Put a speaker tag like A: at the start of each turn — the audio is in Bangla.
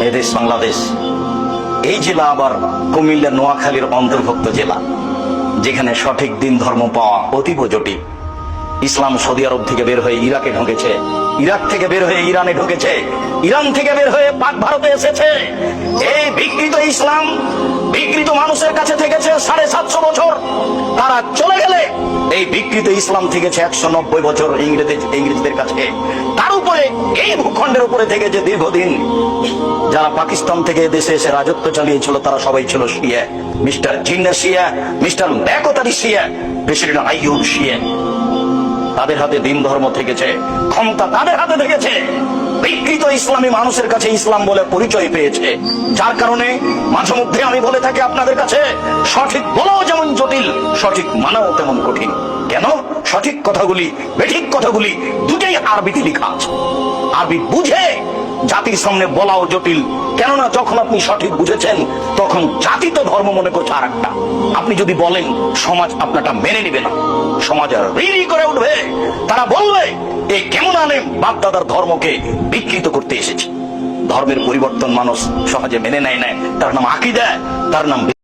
A: এদেশ বাংলাদেশ। এই জেলা আবার কুমিল্লা নোয়াখালীর অন্তর্ভুক্ত জেলা, যেখানে সঠিক দিন ধর্ম পাওয়া অতীব জটিল। ইসলাম সৌদি আরব থেকে বের হয়ে ইরাকে ঢুকেছে, ইরাক থেকে বের হয়ে ইরানে ঢুকেছে, ইরান থেকে বের হয়ে পাক ভারতে এসেছে। এই বিকৃত ইসলাম বিকৃত মানুষের কাছে থেকেছে 750 বছর। তারা চলে গেলে এই বিকৃত ইসলাম থেকেছে 190 বছর ইংরেজদের কাছে। তার উপরে এই ভূখণ্ডের উপরে থেকেছে দীর্ঘদিন। যারা পাকিস্তান থেকে দেশে এসে রাজত্ব চালিয়েছিল তারা সবাই ছিল শিয়া। মিস্টার জিন্না শিয়া, মিস্টার ব্যাকতারি শিয়া, প্রেসিডেন্ট আইয়ুব শিয়া। তাদের হাতে দিন ধর্ম থেকেছে, ক্ষমতা তাদের হাতে থেকেছে। বিকৃত ইসলামী মানুষের কাছে ইসলাম বলে পরিচয় পেয়েছে। যার কারণে মাঝে মধ্যে আমি বলে থাকি আপনাদের কাছে, সঠিক বলাও যেমন জটিল, সঠিক মানাও তেমন কঠিন। কেন? সঠিক কথাগুলি বেঠিক কথাগুলি দুটোই আরবিতে লেখা আছে। আরবি বুঝে জাতির সামনে বলাও জটিল। কেননা যখন আপনি সঠিক বুঝেছেন তখন জাতি তো ধর্ম মনে করছে আর একটা। আপনি যদি বলেন সমাজ আপনারটা মেনে নিবে না, সমাজ রিরি করে উঠবে। তারা বলবে এই কেমন আলেম বাপ দাদার ধর্মকে বিকৃত করতে এসেছে। ধর্মের পরিবর্তন মানুষ সহজে মেনে নেয় না। তার নাম আকীদা, তার নাম